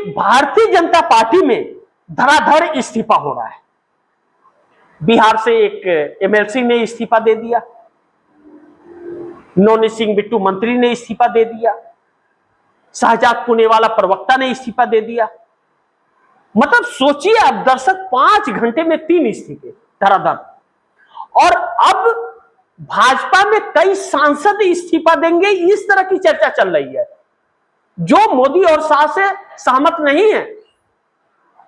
Bharatiya Janata party में धड़ाधड़ इस्तीफा हो रहा है। बिहार से एक एमएलसी ने इस्तीफा दे दिया, नौनी सिंह बिट्टू मंत्री ने इस्तीफा दे दिया, शहजाद पुनेवाला प्रवक्ता ने इस्तीफा दे दिया। मतलब सोचिए आप दर्शक, 5 घंटे में 3 इस्तीफे धड़ाधड़। और अब भाजपा में कई सांसद इस्तीफा देंगे, इस तरह की चर्चा चल रही है, जो मोदी और शाह से सहमत नहीं है।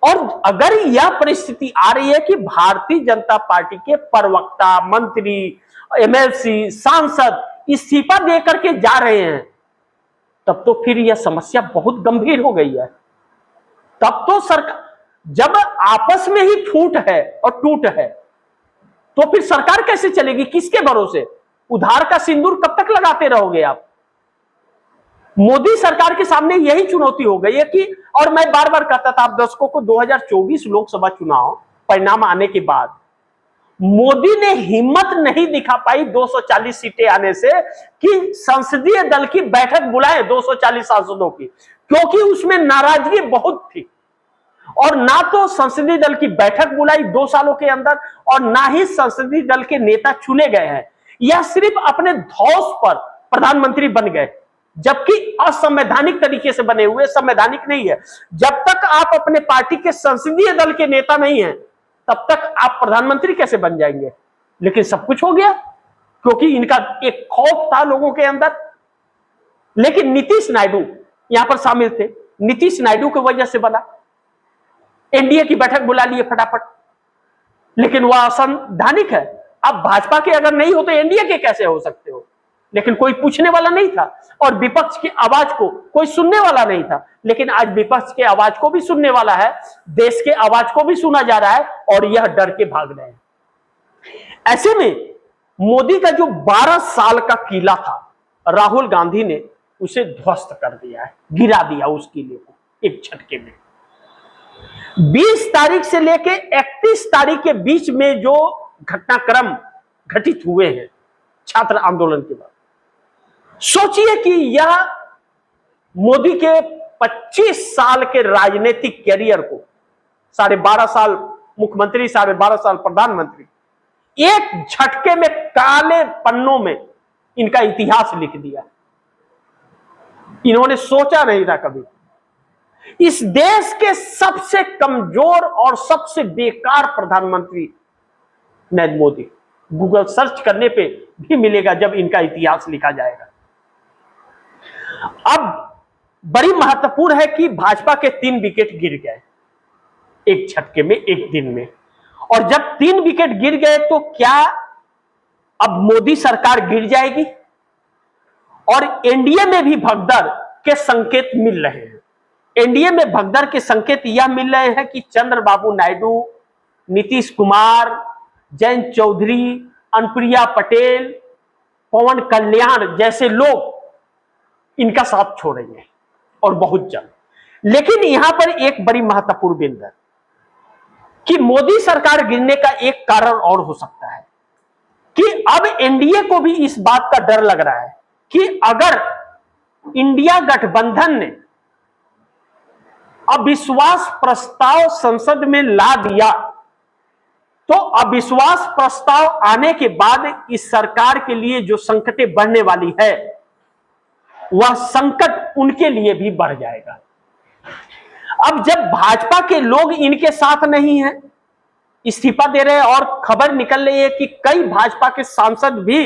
और अगर यह परिस्थिति आ रही है कि भारतीय जनता पार्टी के प्रवक्ता, मंत्री, एमएलसी, सांसद इस्तीफा देकर के जा रहे हैं, तब तो फिर यह समस्या बहुत गंभीर हो गई है। तब तो सरकार, जब आपस में ही फूट है और टूट है, तो फिर सरकार कैसे चलेगी, किसके भरोसे? उधार का सिंदूर कब तक लगाते रहोगे आप? मोदी सरकार के सामने यही चुनौती हो गई है कि, और मैं बार बार कहता था आप दर्शकों को, 2024 लोकसभा चुनाव परिणाम आने के बाद मोदी ने हिम्मत नहीं दिखा पाई 240 सीटें आने से कि संसदीय दल की बैठक बुलाए 240 सांसदों की, क्योंकि उसमें नाराजगी बहुत थी। और ना तो संसदीय दल की बैठक बुलाई 2 सालों के अंदर, और ना ही संसदीय दल के नेता चुने गए हैं। यह सिर्फ अपने धौंस पर प्रधानमंत्री बन गए, जबकि असंवैधानिक तरीके से बने हुए, संवैधानिक नहीं है। जब तक आप अपने पार्टी के संसदीय दल के नेता नहीं हैं, तब तक आप प्रधानमंत्री कैसे बन जाएंगे? लेकिन सब कुछ हो गया, क्योंकि इनका एक खौफ था लोगों के अंदर। लेकिन नीतीश नायडू यहां पर शामिल थे, नीतीश नायडू की वजह से बना, एनडीए की बैठक बुला लिए फटाफट। लेकिन वह असंवैधानिक है। अब भाजपा के अगर नहीं हो तो एनडीए के कैसे हो सकते हो? लेकिन कोई पूछने वाला नहीं था, और विपक्ष की आवाज को कोई सुनने वाला नहीं था। लेकिन आज विपक्ष के आवाज को भी सुनने वाला है, देश के आवाज को भी सुना जा रहा है, और यह डर के भाग रहे हैं। ऐसे में मोदी का जो 12 साल का किला था, राहुल गांधी ने उसे ध्वस्त कर दिया है, गिरा दिया उस किले को एक झटके में। 20 तारीख से लेकर 31 तारीख के बीच में जो घटनाक्रम घटित हुए हैं छात्र आंदोलन के बाद, सोचिए कि यह मोदी के 25 साल के राजनीतिक कैरियर को, 12.5 साल मुख्यमंत्री, 12.5 साल प्रधानमंत्री, एक झटके में काले पन्नों में इनका इतिहास लिख दिया। इन्होंने सोचा नहीं था कभी। इस देश के सबसे कमजोर और सबसे बेकार प्रधानमंत्री नरेंद्र मोदी, गूगल सर्च करने पे भी मिलेगा जब इनका इतिहास लिखा जाएगा। अब बड़ी महत्वपूर्ण है कि भाजपा के 3 विकेट गिर गए एक झटके में, एक दिन में। और जब 3 विकेट गिर गए तो क्या अब मोदी सरकार गिर जाएगी? और एनडीए में भी भगदड़ के संकेत मिल रहे हैं। एनडीए में भगदड़ के संकेत यह मिल रहे हैं कि चंद्रबाबू नायडू, नीतीश कुमार, जयंत चौधरी, अनुप्रिया पटेल, पवन कल्याण जैसे लोग इनका साथ छोड़ेंगे, और बहुत जल्द। लेकिन यहां पर एक बड़ी महत्वपूर्ण बिंदु है कि मोदी सरकार गिरने का एक कारण और हो सकता है कि अब एनडीए को भी इस बात का डर लग रहा है कि अगर इंडिया गठबंधन ने अविश्वास प्रस्ताव संसद में ला दिया, तो अविश्वास प्रस्ताव आने के बाद इस सरकार के लिए जो संकटें बढ़ने वाली है, वह संकट उनके लिए भी बढ़ जाएगा। अब जब भाजपा के लोग इनके साथ नहीं हैं, इस्तीफा दे रहे हैं, और खबर निकल रही है कि कई भाजपा के सांसद भी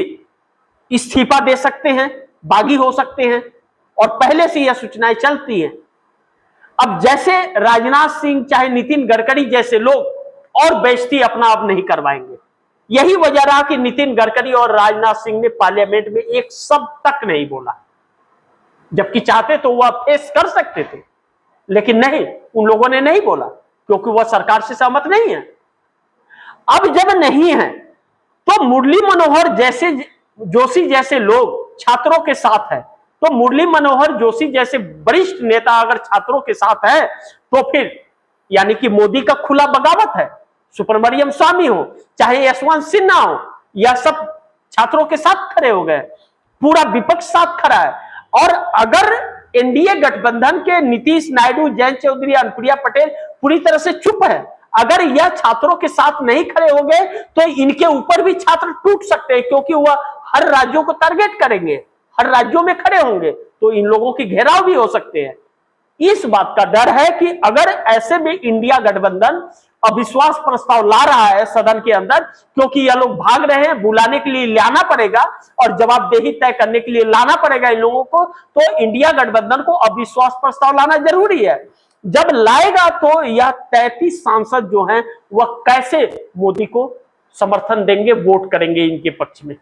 इस्तीफा दे सकते हैं, बागी हो सकते हैं, और पहले से यह सूचनाएं चलती हैं। अब जैसे राजनाथ सिंह, चाहे नितिन गडकरी जैसे लोग और बेइज्जती अपना आप नहीं करवाएंगे। यही वजह रहा कि नितिन गडकरी और राजनाथ सिंह ने पार्लियामेंट में एक शब्द तक नहीं बोला, जबकि चाहते तो वह फेस कर सकते थे, लेकिन नहीं, उन लोगों ने नहीं बोला, क्योंकि वह सरकार से सहमत नहीं है। अब जब नहीं है तो मुरली मनोहर जोशी जैसे लोग छात्रों के साथ है, तो मुरली मनोहर जोशी जैसे वरिष्ठ नेता अगर छात्रों के साथ है, तो फिर यानी कि मोदी का खुला बगावत है। सुब्रमण्यम स्वामी हो, चाहे यशवंत सिन्हा हो, यह सब छात्रों के साथ खड़े हो गए, पूरा विपक्ष साथ खड़ा है। और अगर एनडीए गठबंधन के नीतीश नायडू, जयंत चौधरी, अनुप्रिया पटेल पूरी तरह से चुप है। अगर यह छात्रों के साथ नहीं खड़े होंगे तो इनके ऊपर भी छात्र टूट सकते हैं, क्योंकि वह हर राज्यों को टारगेट करेंगे, हर राज्यों में खड़े होंगे, तो इन लोगों के घेराव भी हो सकते हैं। इस बात का डर है कि अगर ऐसे में इंडिया गठबंधन अविश्वास प्रस्ताव ला रहा है सदन के अंदर, क्योंकि यह लोग भाग रहे हैं, बुलाने के लिए लाना पड़ेगा और जवाबदेही तय करने के लिए लाना पड़ेगा इन लोगों को, तो इंडिया गठबंधन को अविश्वास प्रस्ताव लाना जरूरी है। जब लाएगा तो यह 33 सांसद जो हैं वह कैसे मोदी को समर्थन देंगे, वोट करेंगे इनके पक्ष में।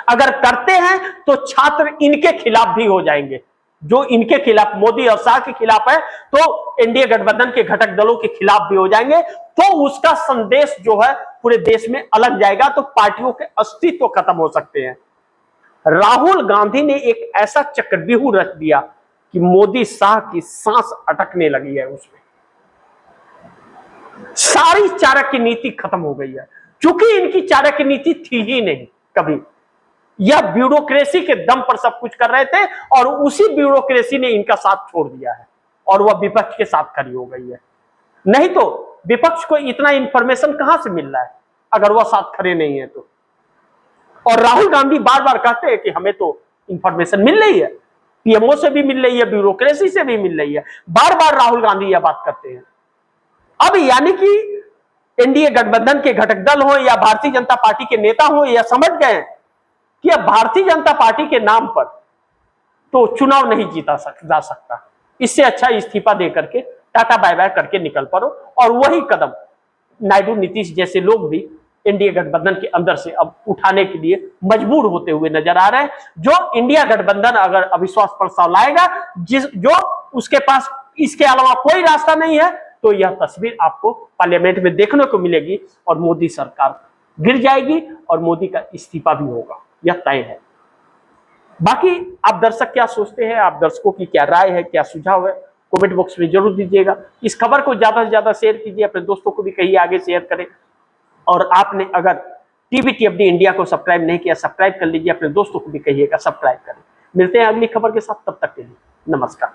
अगर करते हैं तो छात्र इनके खिलाफ भी हो जाएंगे, जो इनके खिलाफ, मोदी और शाह के खिलाफ है, तो एनडीए गठबंधन के घटक दलों के खिलाफ भी हो जाएंगे। तो उसका संदेश जो है पूरे देश में अलग जाएगा, तो पार्टियों के अस्तित्व खत्म हो सकते हैं। राहुल गांधी ने एक ऐसा चक्रव्यूह रच दिया कि मोदी शाह की सांस अटकने लगी है, उसमें सारी चाणक्य नीति खत्म हो गई है, क्योंकि इनकी चाणक्य नीति थी ही नहीं कभी। यह ब्यूरोक्रेसी के दम पर सब कुछ कर रहे थे और उसी ब्यूरोक्रेसी ने इनका साथ छोड़ दिया है और वह विपक्ष के साथ खड़ी हो गई है। नहीं तो विपक्ष को इतना इंफॉर्मेशन कहां से मिल रहा है अगर वह साथ खड़े नहीं है तो। और राहुल गांधी बार बार कहते हैं कि हमें तो इंफॉर्मेशन मिल रही है, पीएमओ से भी मिल रही है, ब्यूरोक्रेसी से भी मिल रही है, बार बार राहुल गांधी यह बात करते हैं। अब यानी कि एनडीए गठबंधन के घटक दल हो या भारतीय जनता पार्टी के नेता हो, यह समझ गए कि अब भारतीय जनता पार्टी के नाम पर तो चुनाव नहीं जीता जा सकता, इससे अच्छा इस्तीफा दे करके टाटा बाय बाय करके निकल पड़ो। और वही कदम नायडू, नीतीश जैसे लोग भी एनडीए गठबंधन के अंदर से अब उठाने के लिए मजबूर होते हुए नजर आ रहे हैं। जो इंडिया गठबंधन अगर अविश्वास प्रस्ताव लाएगा, जो उसके पास इसके अलावा कोई रास्ता नहीं है, तो यह तस्वीर आपको पार्लियामेंट में देखने को मिलेगी और मोदी सरकार गिर जाएगी और मोदी का इस्तीफा भी होगा, यह तय है। बाकी आप दर्शक क्या सोचते हैं, आप दर्शकों की क्या राय है, क्या सुझाव है, कमेंट बॉक्स में जरूर दीजिएगा। इस खबर को ज्यादा से ज्यादा शेयर कीजिए, अपने दोस्तों को भी कहिए आगे शेयर करें। और आपने अगर टीवीटीएफडी इंडिया को सब्सक्राइब नहीं किया, सब्सक्राइब कर लीजिए, अपने दोस्तों को भी कहिएगा सब्सक्राइब करें। मिलते हैं अगली खबर के साथ, तब तक के लिए नमस्कार।